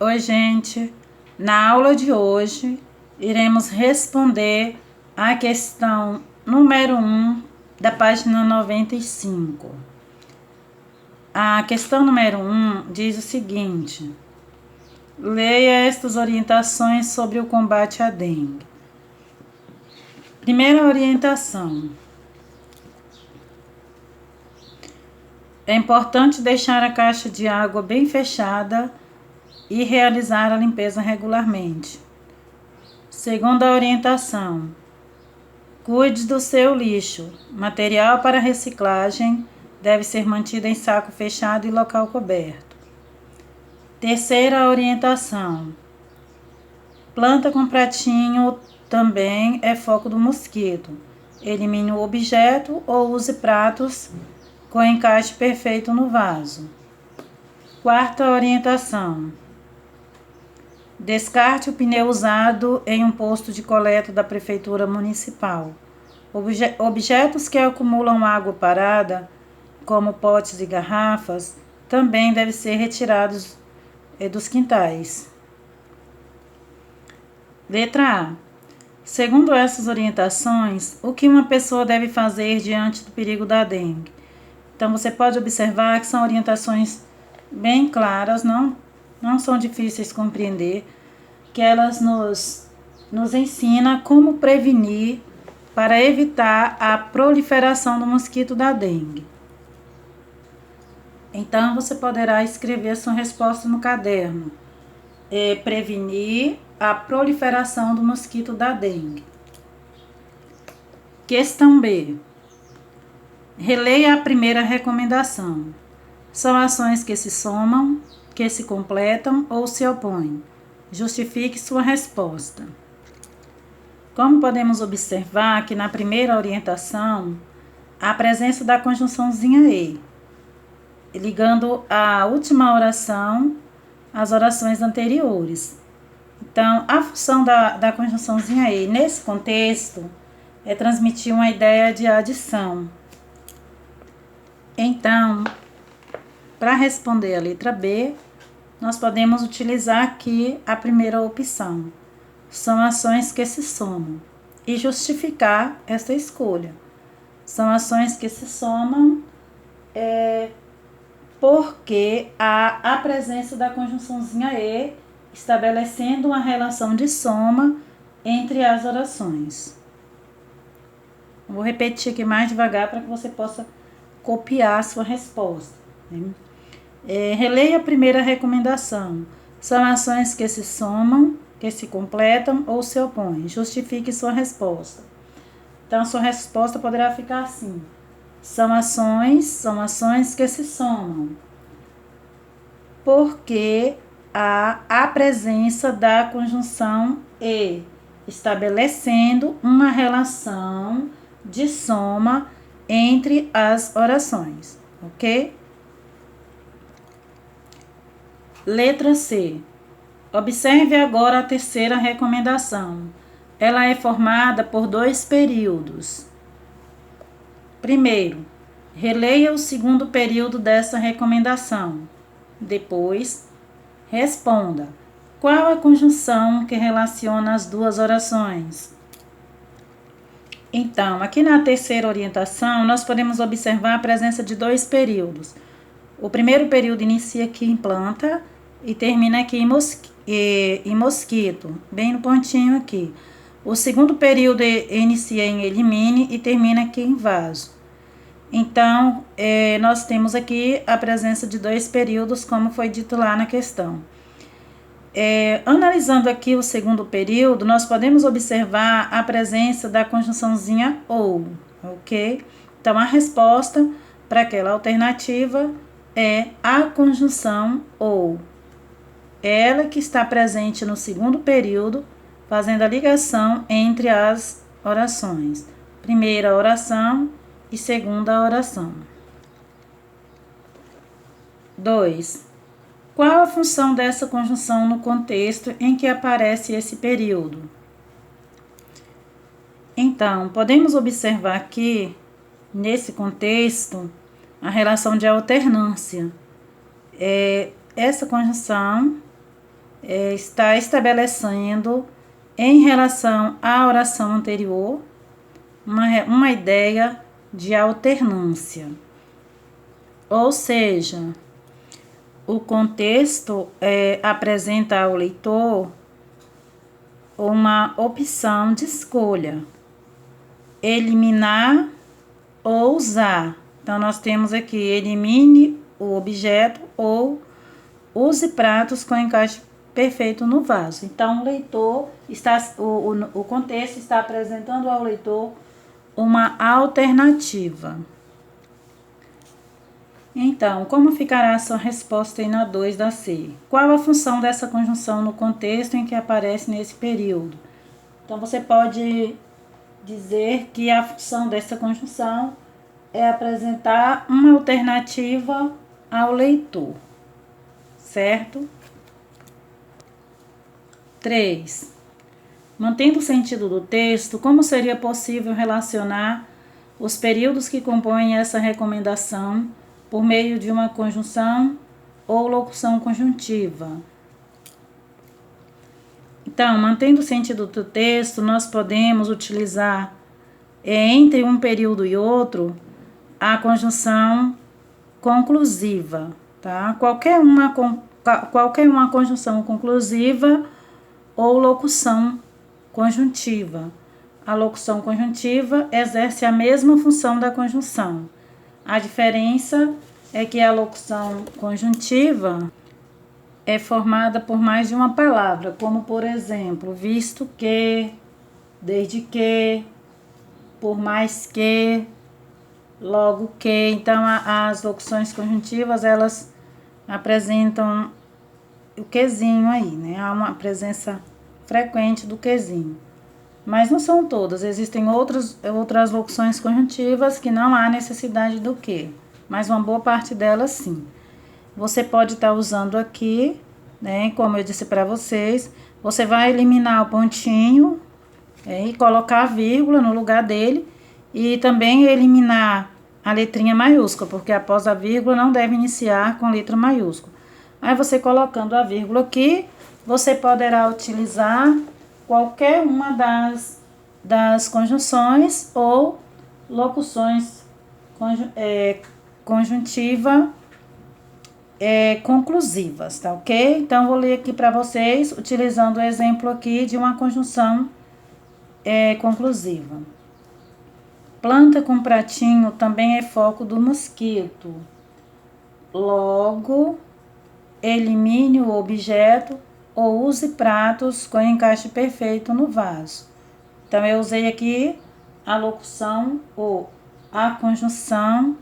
Oi, gente. Na aula de hoje, iremos responder a questão número 1 da página 95. A questão número 1 diz o seguinte: leia estas orientações sobre o combate à dengue. Primeira orientação: é importante deixar a caixa de água bem fechada e realizar a limpeza regularmente. Segunda orientação: cuide do seu lixo. Material para reciclagem deve ser mantido em saco fechado e local coberto. Terceira orientação: planta com pratinho também é foco do mosquito. Elimine o objeto ou use pratos com encaixe perfeito no vaso. Quarta orientação: descarte o pneu usado em um posto de coleta da Prefeitura Municipal. Objetos que acumulam água parada, como potes e garrafas, também devem ser retirados dos quintais. Letra A. Segundo essas orientações, o que uma pessoa deve fazer diante do perigo da dengue? Então, você pode observar que são orientações bem claras, não são difíceis de compreender, que elas nos ensinam como prevenir para evitar a proliferação do mosquito da dengue. Então, você poderá escrever sua resposta no caderno. Prevenir a proliferação do mosquito da dengue. Questão B. Releia a primeira recomendação. São ações que se somam, que se completam ou se opõem. Justifique sua resposta. Como podemos observar que na primeira orientação, a presença da conjunçãozinha E, ligando a última oração às orações anteriores. Então, a função da conjunçãozinha E, nesse contexto, é transmitir uma ideia de adição. Então, para responder a letra B, nós podemos utilizar aqui a primeira opção. São ações que se somam. E justificar essa escolha. São ações que se somam porque há a presença da conjunçãozinha E, estabelecendo uma relação de soma entre as orações. Vou repetir aqui mais devagar para que você possa copiar a sua resposta. Releia a primeira recomendação. São ações que se somam, que se completam ou se opõem. Justifique sua resposta. Então, a sua resposta poderá ficar assim: são ações que se somam, porque há a presença da conjunção E, estabelecendo uma relação de soma entre as orações, ok? Letra C. Observe agora a terceira recomendação. Ela é formada por 2 períodos. Primeiro, releia o segundo período dessa recomendação. Depois, responda: qual a conjunção que relaciona as duas orações? Então, aqui na terceira orientação, nós podemos observar a presença de 2 períodos. O primeiro período inicia aqui em planta e termina aqui em mosquito, bem no pontinho aqui. O segundo período inicia em elimine e termina aqui em vaso. Então, nós temos aqui a presença de 2 períodos, como foi dito lá na questão. Analisando aqui o segundo período, nós podemos observar a presença da conjunçãozinha ou, ok? Então, a resposta para aquela alternativa é a conjunção ou. Ela que está presente no segundo período, fazendo a ligação entre as orações. Primeira oração e segunda oração. 2. Qual a função dessa conjunção no contexto em que aparece esse período? Então, podemos observar aqui, nesse contexto, a relação de alternância. Essa conjunção está estabelecendo, em relação à oração anterior, uma ideia de alternância. Ou seja, o contexto apresenta ao leitor uma opção de escolha: eliminar ou usar. Então, nós temos aqui: elimine o objeto ou use pratos com encaixe perfeito no vaso. Então, o contexto está apresentando ao leitor uma alternativa. Então, como ficará a sua resposta aí na 2 da C? Qual a função dessa conjunção no contexto em que aparece nesse período? Então, você pode dizer que a função dessa conjunção é apresentar uma alternativa ao leitor, certo? 3. Mantendo o sentido do texto, como seria possível relacionar os períodos que compõem essa recomendação por meio de uma conjunção ou locução conjuntiva? Então, mantendo o sentido do texto, nós podemos utilizar entre um período e outro a conjunção conclusiva, tá? Qualquer uma conjunção conclusiva ou locução conjuntiva. A locução conjuntiva exerce a mesma função da conjunção. A diferença é que a locução conjuntiva é formada por mais de uma palavra, como por exemplo, visto que, desde que, por mais que, logo que. Então, as locuções conjuntivas, elas apresentam o quezinho aí, né? Há uma presença frequente do quezinho. Mas não são todas, existem outras locuções conjuntivas que não há necessidade do que, mas uma boa parte delas sim. Você pode estar usando aqui, né? Como eu disse para vocês, você vai eliminar o pontinho e colocar a vírgula no lugar dele, e também eliminar a letrinha maiúscula, porque após a vírgula não deve iniciar com letra maiúscula. Aí você colocando a vírgula aqui, você poderá utilizar qualquer uma das conjunções ou locuções conjuntiva conclusivas, tá ok? Então, vou ler aqui para vocês, utilizando o exemplo aqui de uma conjunção conclusiva. Planta com pratinho também é foco do mosquito. Logo, elimine o objeto ou use pratos com encaixe perfeito no vaso. Então, eu usei aqui a locução ou a conjunção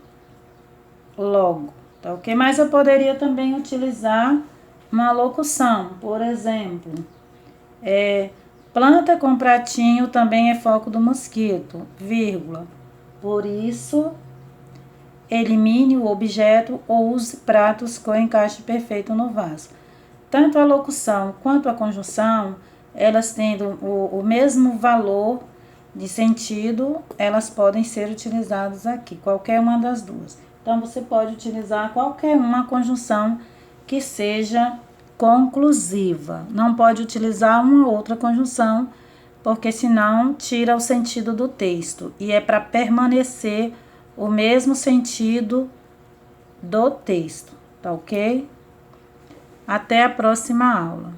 logo, tá ok? Mas eu poderia também utilizar uma locução, por exemplo, planta com pratinho também é foco do mosquito, vírgula. Por isso, elimine o objeto ou use pratos com encaixe perfeito no vaso. Tanto a locução quanto a conjunção, elas tendo o mesmo valor de sentido, elas podem ser utilizadas aqui, qualquer uma das duas. Então, você pode utilizar qualquer uma conjunção que seja conclusiva. Não pode utilizar uma outra conjunção, porque senão tira o sentido do texto. E é para permanecer o mesmo sentido do texto, tá ok? Até a próxima aula.